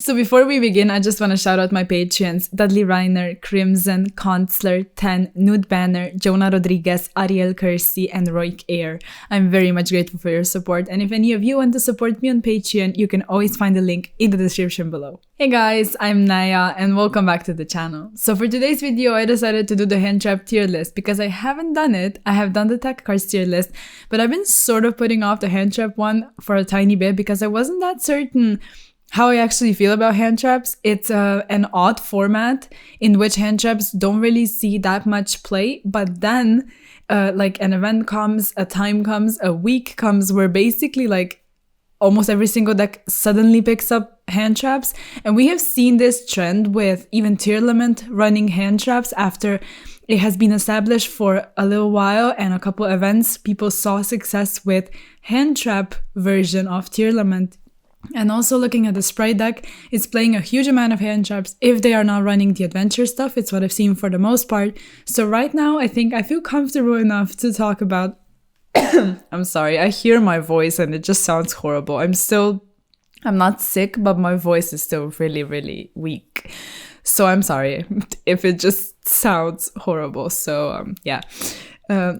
So before we begin, I just want to shout out my Patreons: Dudley Reiner, Crimson, Consular, Ten, Nude Banner, Jonah Rodriguez, Ariel Kersey, and Roik Air. I'm very much grateful for your support, and if any of you want to support me on Patreon, you can always find the link in the description below. Hey guys, I'm Naya, and welcome back to the channel. So for today's video, I decided to do the hand trap tier list because I haven't done it. I have done the tech cards tier list, but I've been sort of putting off the hand trap one for a tiny bit because I wasn't that certain how I actually feel about hand traps. It's an odd format in which hand traps don't really see that much play, but then like an event comes, a time comes, a week comes where basically like almost every single deck suddenly picks up hand traps. And we have seen this trend with even Tier Lament running hand traps after it has been established for a little while, and a couple events people saw success with hand trap version of Tier Lament. And also looking at the Sprite deck, it's playing a huge amount of hand traps if they are not running the adventure stuff. It's what I've seen for the most part. So right now, I think I feel comfortable enough to talk about... I'm sorry, I hear my voice and it just sounds horrible. I'm not sick, but my voice is still really, really weak. So I'm sorry if it just sounds horrible. So yeah.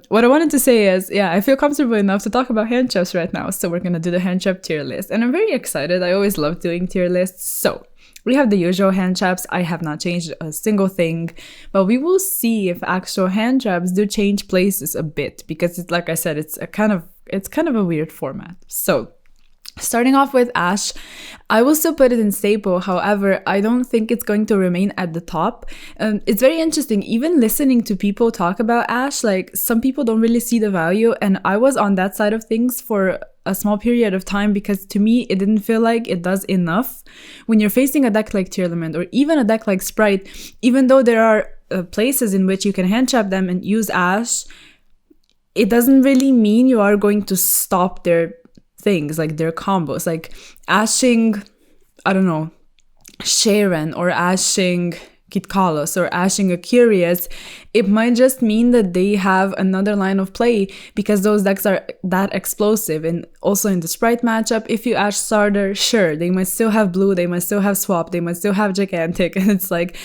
What I wanted to say is, yeah, I feel comfortable enough to talk about hand traps right now, so we're gonna do the hand trap tier list. And I'm very excited. I always love doing tier lists. So we have the usual hand traps. I have not changed a single thing, but we will see if actual hand traps do change places a bit, because it's, like I said, it's kind of a weird format. So starting off with Ash, I will still put it in staple. However, I don't think it's going to remain at the top. It's very interesting, even listening to people talk about Ash, like some people don't really see the value, and I was on that side of things for a small period of time because to me, it didn't feel like it does enough. When you're facing a deck like Tier Lament or even a deck like Sprite, even though there are places in which you can hand trap them and use Ash, it doesn't really mean you are going to stop their things, like their combos, like ashing, I don't know, Sharon or ashing Kitkalos or ashing a Curious. It might just mean that they have another line of play because those decks are that explosive. And also in the Sprite matchup, if you ash Starter, sure, they might still have blue, they might still have swap, they might still have gigantic, and it's like,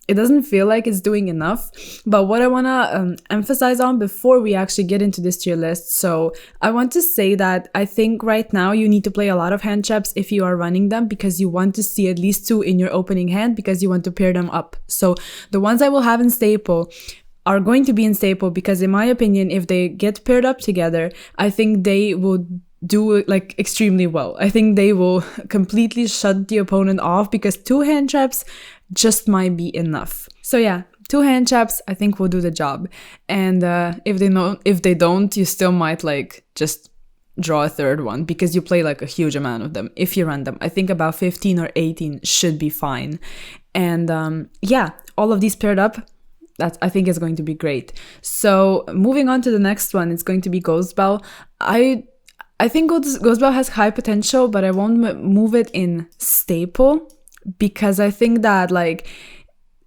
it doesn't feel like it's doing enough. But what I want to emphasize on before we actually get into this tier list, so I want to say that I think right now you need to play a lot of hand traps if you are running them, because you want to see at least 2 in your opening hand because you want to pair them up. So the ones I will have in staple are going to be in staple because in my opinion, if they get paired up together, I think they will do like extremely well. I think they will completely shut the opponent off because 2 hand traps just might be enough. So yeah, 2 hand traps I think will do the job. And if they don't, you still might like just draw a third one because you play like a huge amount of them if you run them. I think about 15 or 18 should be fine. And yeah, all of these paired up, that I think is going to be great. So moving on to the next one, it's going to be Ghost Bell. I think Ghost Bell has high potential, but I won't move it in staple because I think that like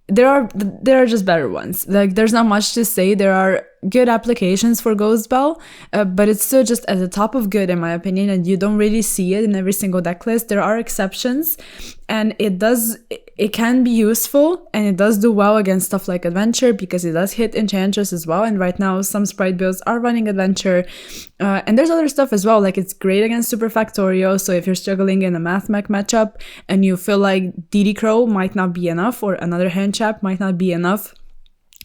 there are just better ones. Like there's not much to say. There are good applications for Ghost Bell, but it's still just at the top of good in my opinion, and you don't really see it in every single deck list. There are exceptions, and it can be useful, and it does do well against stuff like Adventure because it does hit Enchantress as well, and right now some Sprite builds are running Adventure, and there's other stuff as well, like it's great against Super Factorio, so if you're struggling in a Math Mech matchup and you feel like DD Crow might not be enough or another hand trap might not be enough,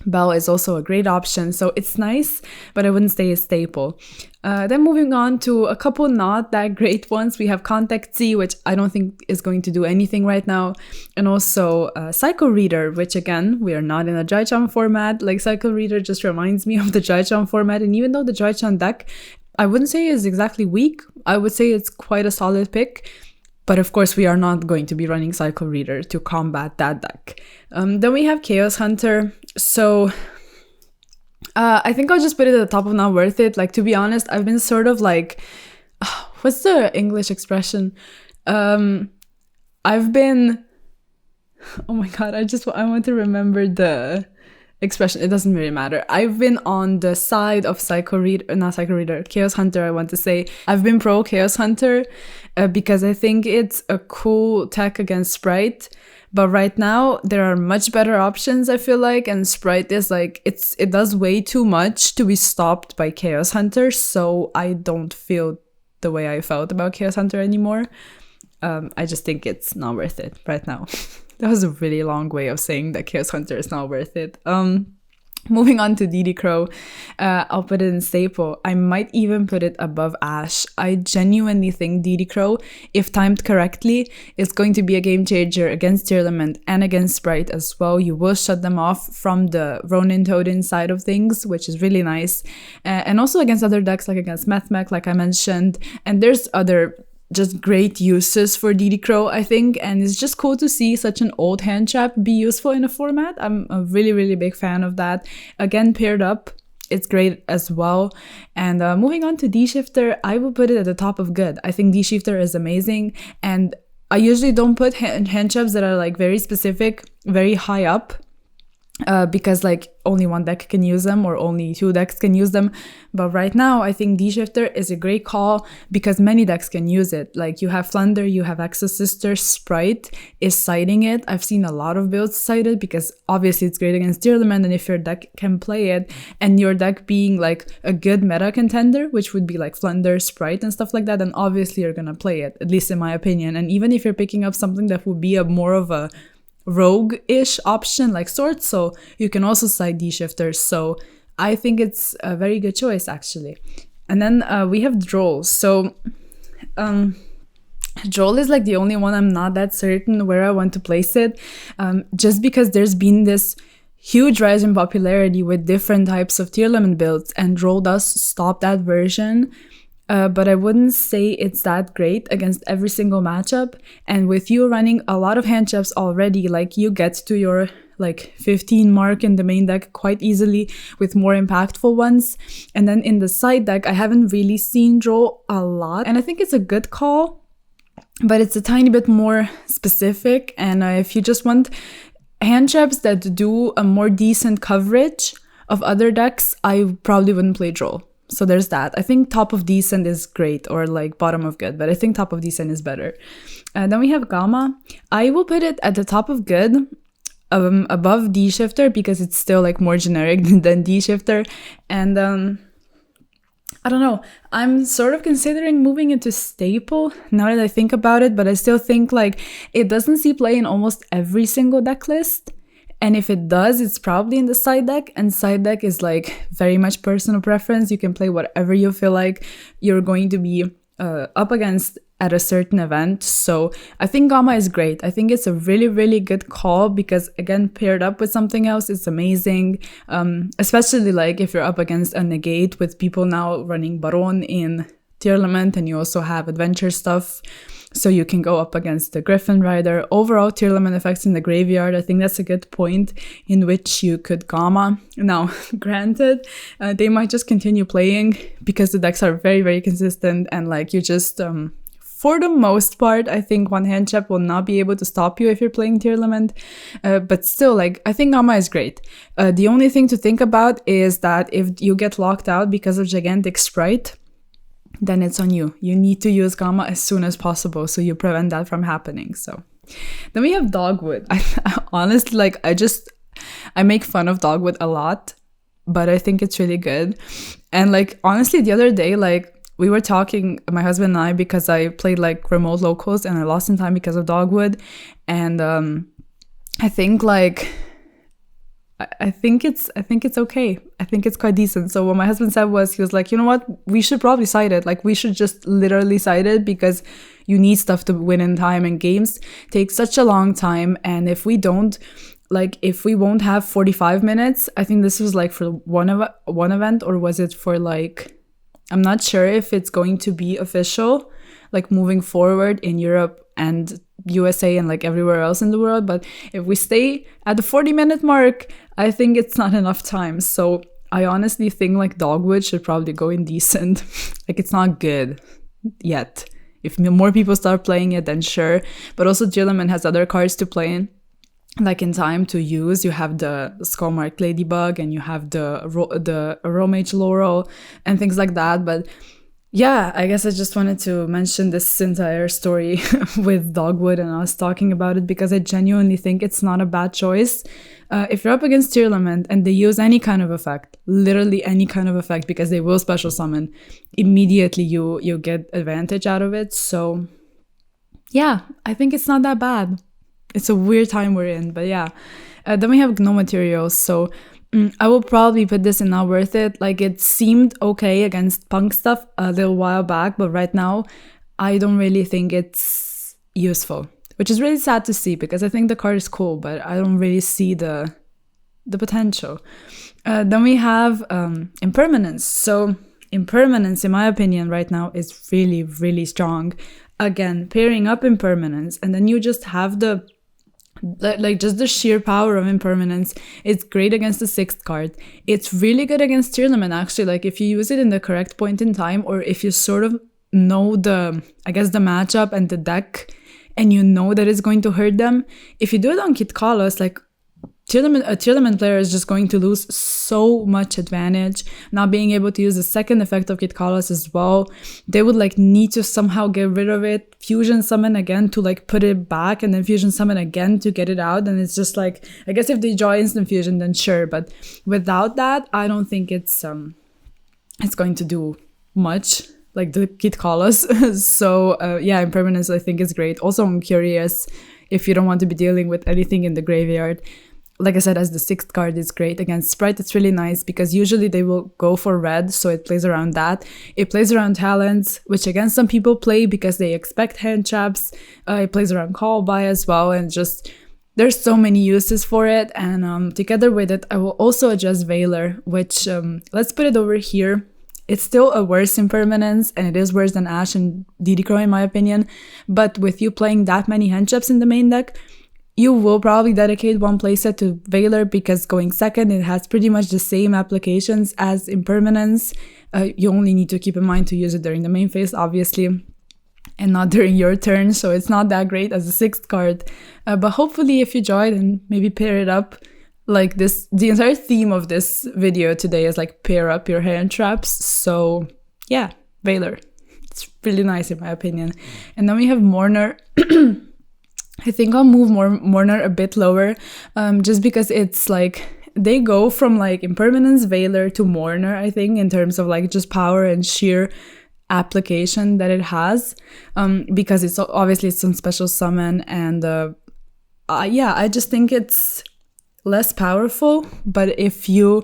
Bell is also a great option, so it's nice, but I wouldn't say a staple. Then moving on to a couple not that great ones, we have Contact Z, which I don't think is going to do anything right now, and also Psycho Reader, which again, we are not in a Jai-Chan format. Like Psycho Reader just reminds me of the Jai-Chan format, and even though the Jai-Chan deck, I wouldn't say is exactly weak, I would say it's quite a solid pick. But of course, we are not going to be running Psycho Reader to combat that deck. Then we have Chaos Hunter. So I think I'll just put it at the top of not worth it. Like, to be honest, I've been sort of like, what's the English expression? I've been, oh my God, I want to remember expression, it doesn't really matter. I've been on the side of Chaos Hunter, I want to say. I've been pro Chaos Hunter because I think it's a cool tech against Sprite. But right now, there are much better options, I feel like, and Sprite is like, it does way too much to be stopped by Chaos Hunter, so I don't feel the way I felt about Chaos Hunter anymore. I just think it's not worth it right now. That was a really long way of saying that Chaos Hunter is not worth it. Moving on to DD Crow, I'll put it in staple. I might even put it above Ashe. I genuinely think DD Crow, if timed correctly, is going to be a game changer against Tearlament and against Sprite as well. You will shut them off from the Ronin Toadin side of things, which is really nice. And also against other decks, like against Methmech, like I mentioned. And there's other just great uses for DD Crow, I think, and it's just cool to see such an old hand trap be useful in a format. I'm a really, really big fan of that. Again, paired up, it's great as well. And moving on to D-Shifter, I will put it at the top of good. I think D-Shifter is amazing, and I usually don't put hand traps that are like very specific, very high up, because like only one deck can use them or only 2 decks can use them. But right now, I think D-Shifter is a great call because many decks can use it. Like you have Flunder, you have Exosister, Sprite is citing it. I've seen a lot of builds cite it because obviously it's great against Tearlament, and if your deck can play it, and your deck being like a good meta contender, which would be like Flunder, Sprite and stuff like that, then obviously you're gonna play it, at least in my opinion. And even if you're picking up something that would be a more of a rogue-ish option like Swords, so you can also cite D-Shifters, so I think it's a very good choice actually. And then we have Droll. So Droll is like the only one I'm not that certain where I want to place it, just because there's been this huge rise in popularity with different types of Tearlament builds, and Droll does stop that version. But I wouldn't say it's that great against every single matchup. And with you running a lot of hand traps already, like you get to your like 15 mark in the main deck quite easily with more impactful ones. And then in the side deck, I haven't really seen Droll a lot. And I think it's a good call, but it's a tiny bit more specific. And if you just want hand traps that do a more decent coverage of other decks, I probably wouldn't play Droll. So there's that. I think top of decent is great, or like bottom of good, but I think top of decent is better. Then we have Gamma. I will put it at the top of good, above D-Shifter, because it's still like more generic than D-Shifter. And I don't know, I'm sort of considering moving it to staple now that I think about it, but I still think like it doesn't see play in almost every single deck list. And if it does, it's probably in the side deck, and side deck is like very much personal preference. You can play whatever you feel like you're going to be up against at a certain event. So I think Gamma is great. I think it's a really, really good call because, again, paired up with something else, it's amazing. Especially like if you're up against a negate with people now running Baron in Tearlament, and you also have adventure stuff. So you can go up against the Griffin Rider. Overall, Tearlament effects in the graveyard, I think that's a good point in which you could Gamma. Now, granted, they might just continue playing because the decks are very, very consistent, and like you just, for the most part, I think one hand trap will not be able to stop you if you're playing Tearlament. But still, like, I think Gamma is great. The only thing to think about is that if you get locked out because of Gigantic Sprite, then it's on you. You need to use Gamma as soon as possible so you prevent that from happening. So then we have Dogwood. Honestly, like I make fun of Dogwood a lot, but I think it's really good. And like, honestly, the other day, like we were talking, my husband and I, because I played like remote locals and I lost in time because of Dogwood. And I think like, I think it's okay. I think it's quite decent. So what my husband said was, he was like, you know what? We should probably side it. Like we should just literally side it because you need stuff to win in time, and games take such a long time. And if we don't, like if we won't have 45 minutes, I think this was like for one event, or was it for like, I'm not sure if it's going to be official, like moving forward in Europe and USA and like everywhere else in the world. But if we stay at the 40-minute mark, I think it's not enough time. So I honestly think like Dogwood should probably go in decent. Like it's not good yet. If more people start playing it, then sure. But also Tearlament has other cards to play in. like in time to use. You have the Skullmark Ladybug and you have the Romage Laurel and things like that. But yeah, I guess I just wanted to mention this entire story with Dogwood and us talking about it, because I genuinely think it's not a bad choice. If you're up against Tearlament and they use any kind of effect, literally any kind of effect, because they will special summon, immediately you get advantage out of it. So yeah, I think it's not that bad. It's a weird time we're in, but yeah. Then we have Gnome Materials, so I will probably put this in not worth it. Like, it seemed okay against punk stuff a little while back, but right now I don't really think it's useful, which is really sad to see, because I think the card is cool, but I don't really see the potential. Then we have Impermanence. So Impermanence, in my opinion, right now is really, really strong. Again, pairing up Impermanence, and then you just have just the sheer power of Impermanence. It's great against the 6th card. It's really good against Tearlament, actually. Like, if you use it in the correct point in time, or if you sort of know the matchup and the deck, and you know that it's going to hurt them. If you do it on Kitkallos, like, a Tearlament player is just going to lose so much advantage, not being able to use the second effect of Kitkallos as well. They would like need to somehow get rid of it, fusion summon again to like put it back, and then fusion summon again to get it out. And it's just like, I guess if they draw instant fusion, then sure, but without that, I don't think it's going to do much, like the Kitkallos. So yeah, Impermanence I think is great. Also, I'm curious if you don't want to be dealing with anything in the graveyard. Like I said, as the 6th card is great. Against Sprite, it's really nice because usually they will go for red, so it plays around that. It plays around talents, which again some people play because they expect hand traps. It plays around call by as well, and just there's so many uses for it. And together with it, I will also adjust Veiler, which let's put it over here. It's still a worse Impermanence, and it is worse than Ash and Didicro in my opinion. But with you playing that many hand traps in the main deck, you will probably dedicate one playset to Veiler, because going second, it has pretty much the same applications as Impermanence. You only need to keep in mind to use it during the main phase, obviously, and not during your turn, so it's not that great as a 6th card. But hopefully if you enjoyed and maybe pair it up, like this, the entire theme of this video today is like pair up your hand traps. So yeah, Veiler. It's really nice in my opinion. And then we have Mourner. I think I'll move Mourner a bit lower, just because it's like they go from like Impermanence, Veiler to Mourner, I think, in terms of like just power and sheer application that it has, because it's obviously it's on special summon, and yeah, I just think it's less powerful. But if you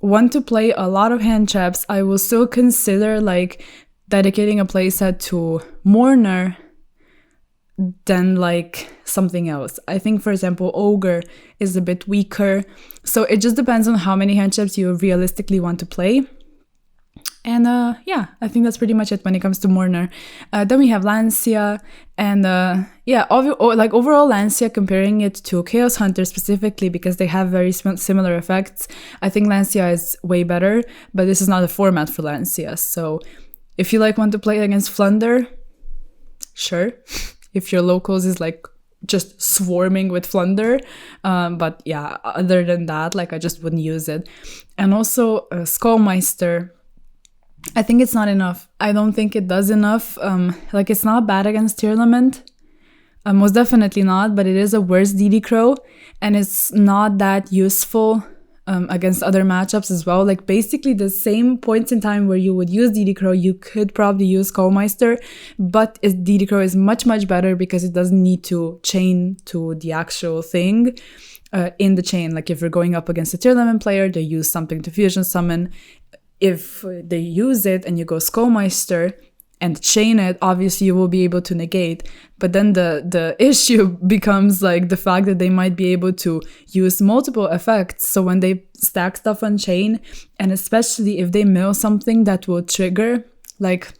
want to play a lot of hand traps, I will still consider like dedicating a playset to Mourner than like something else. I think, for example, Ogre is a bit weaker. So it just depends on how many hand traps you realistically want to play. And yeah, I think that's pretty much it when it comes to Mourner. Then we have Lancia, and yeah, like overall Lancia, comparing it to Chaos Hunter specifically, because they have very similar effects, I think Lancia is way better, but this is not a format for Lancia. So if you like want to play against Flunder, sure. If your locals is like just swarming with Flunder, but yeah, other than that, like I just wouldn't use it. And also Skullmeister, I think it's not enough. I don't think it does enough. Like, it's not bad against Tearlament, most definitely not, but it is a worse Didicro, and it's not that useful against other matchups as well. Like, basically the same points in time where you would use Didicro, you could probably use Skullmeister, but Didicro is much, much better because it doesn't need to chain to the actual thing in the chain. Like, if you're going up against a Tearlament player, they use something to fusion summon. If they use it and you go Skullmeister and chain it, obviously you will be able to negate. But then the issue becomes like the fact that they might be able to use multiple effects. So when they stack stuff on chain, and especially if they mill something that will trigger, like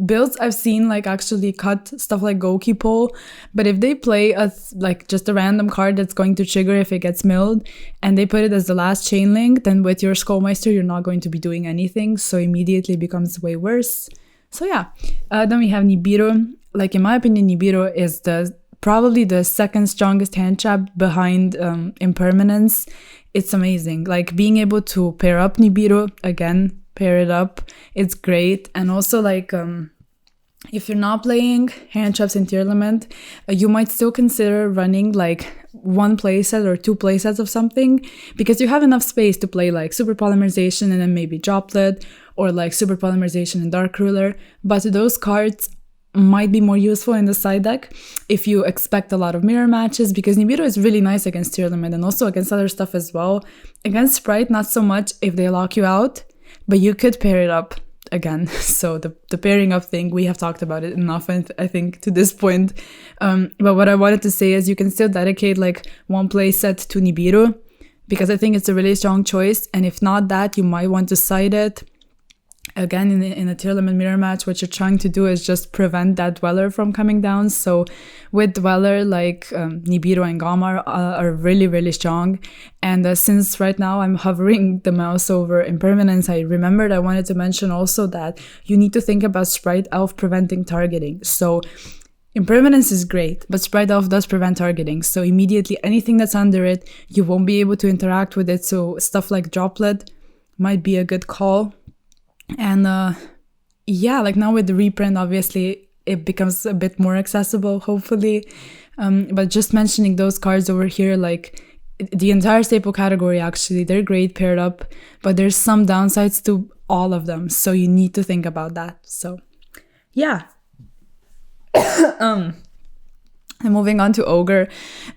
builds I've seen like actually cut stuff like Goki Pole, but if they play like just a random card that's going to trigger if it gets milled, and they put it as the last chain link, then with your Skullmeister you're not going to be doing anything, so immediately becomes way worse. So yeah, then we have Nibiru. Like, in my opinion, Nibiru is the probably the second strongest hand trap behind Impermanence. It's amazing. Like being able to pair up Nibiru, again, pair it up, it's great. And also like if you're not playing hand traps in Tearlament, you might still consider running like one playset or two playsets of something, because you have enough space to play like Super Polymerization and then maybe Droplet, or like Super Polymerization and Dark Ruler. But those cards might be more useful in the side deck if you expect a lot of mirror matches, because Nibiru is really nice against Tearlament and also against other stuff as well. Against Sprite, not so much if they lock you out, but you could pair it up again. So the pairing up thing, we have talked about it enough, I think, to this point. But what I wanted to say is you can still dedicate like one play set to Nibiru, because I think it's a really strong choice. And if not that, you might want to side it. Again, in a Tearlament mirror match, what you're trying to do is just prevent that Dweller from coming down. So with Dweller, like Nibiru and Gamma are really, really strong. And since right now I'm hovering the mouse over Impermanence, I remembered I wanted to mention also that you need to think about Sprite Elf preventing targeting. So Impermanence is great, but Sprite Elf does prevent targeting. So immediately anything that's under it, you won't be able to interact with it. So stuff like Droplet might be a good call. And yeah, like now with the reprint, obviously it becomes a bit more accessible, hopefully. But just mentioning those cards over here, like the entire staple category, actually, they're great paired up, but there's some downsides to all of them. So you need to think about that. So yeah. And moving on to Ogre,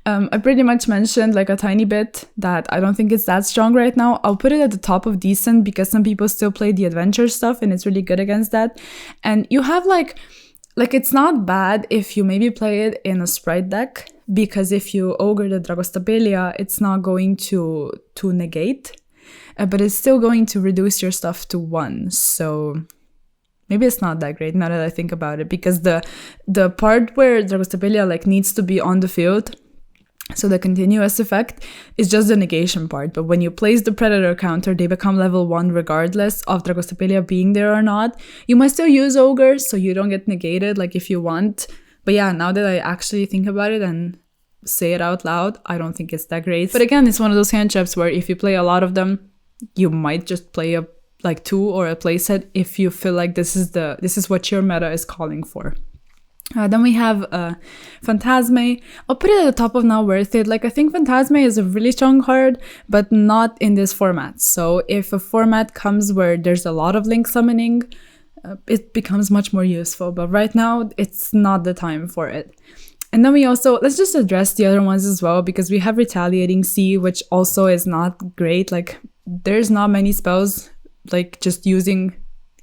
I pretty much mentioned like a tiny bit that I don't think it's that strong right now. I'll put it at the top of decent because some people still play the adventure stuff and it's really good against that. And you have like it's not bad if you maybe play it in a Sprite deck, because if you Ogre the Dragostapelia, it's not going to negate, but it's still going to reduce your stuff to 1. So maybe it's not that great now that I think about it, because the part where Dragostapelia like needs to be on the field, so the continuous effect is just the negation part. But when you place the Predator counter, they become level 1 regardless of Dragostapelia being there or not. You might still use Ogre so you don't get negated, like if you want. But yeah, now that I actually think about it and say it out loud, I don't think it's that great. But again, it's one of those hand traps where if you play a lot of them, you might just play like 2 or a playset if you feel like this is what your meta is calling for. Then we have Phantasme. I'll put it at the top of not worth it. Like I think Phantasme is a really strong card, but not in this format. So if a format comes where there's a lot of link summoning, it becomes much more useful. But right now, it's not the time for it. And then we also, let's just address the other ones as well, because we have Retaliating Sea, which also is not great. Like there's not many spells like just using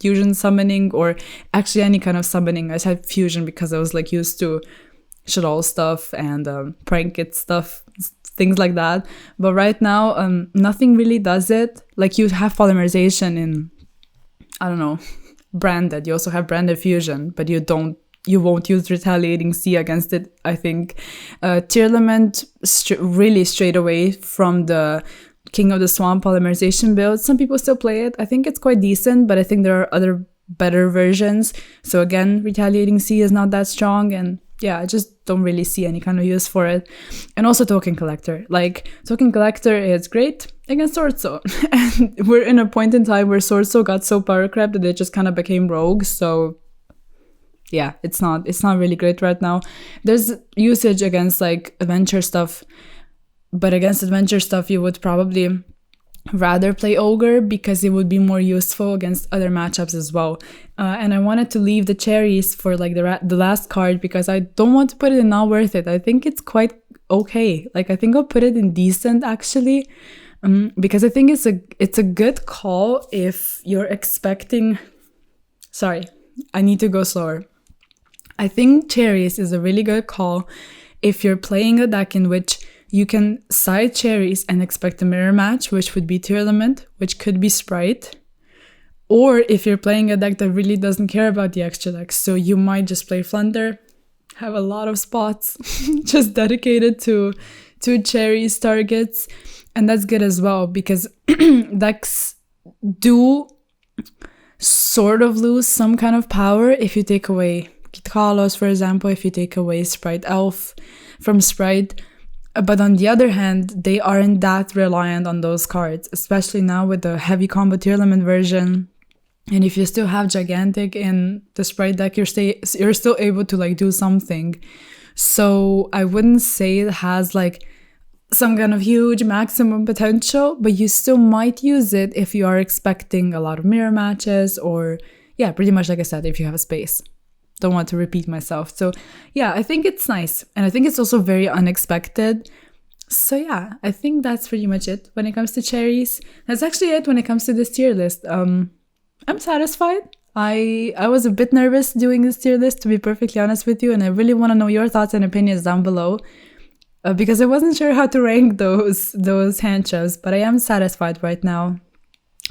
fusion summoning, or actually any kind of summoning. I said fusion because I was like used to Shadowll stuff and prank it stuff, things like that. But right now, nothing really does it. Like you have polymerization in, I don't know, branded. You also have branded fusion, but you won't use Retaliating Sea against it, I think. Tearlament really straight away from the King of the Swamp polymerization build. Some people still play it. I think it's quite decent, but I think there are other better versions. So again, Retaliating Sea is not that strong, and yeah, I just don't really see any kind of use for it. And also Token Collector. Like, Token Collector is great against Swordsoul. And we're in a point in time where Swordsoul got so power crept that it just kind of became rogue. So yeah, it's not really great right now. There's usage against like adventure stuff, but against adventure stuff, you would probably rather play Ogre because it would be more useful against other matchups as well. And I wanted to leave the cherries for like the last card because I don't want to put it in not worth it. I think it's quite okay. Like I think I'll put it in decent actually, because I think it's a good call if you're expecting. Sorry, I need to go slower. I think cherries is a really good call if you're playing a deck in which you can side cherries and expect a mirror match, which would be Tearlament, which could be Sprite. Or if you're playing a deck that really doesn't care about the extra decks. So you might just play Flunder, have a lot of spots just dedicated to cherries targets. And that's good as well because decks do sort of lose some kind of power if you take away Kalos, for example, if you take away Sprite Elf from Sprite. But on the other hand, they aren't that reliant on those cards, especially now with the heavy combo tier limit version. And if you still have Gigantic in the Sprite deck, you're still able to like do something. So I wouldn't say it has like some kind of huge maximum potential, but you still might use it if you are expecting a lot of mirror matches, or yeah, pretty much like I said, if you have a space. Don't want to repeat myself. So yeah, I think it's nice. And I think it's also very unexpected. So yeah, I think that's pretty much it when it comes to cherries. That's actually it when it comes to this tier list. I'm satisfied. I was a bit nervous doing this tier list, to be perfectly honest with you, and I really want to know your thoughts and opinions down below, because I wasn't sure how to rank those hand traps, but I am satisfied right now.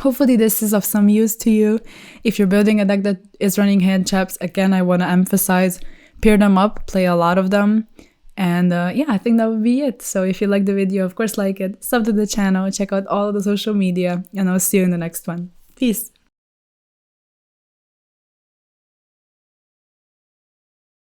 Hopefully this is of some use to you. If you're building a deck that is running hand traps, again, I want to emphasize, pair them up, play a lot of them. And yeah, I think that would be it. So if you like the video, of course like it, sub to the channel, check out all of the social media, and I'll see you in the next one. Peace!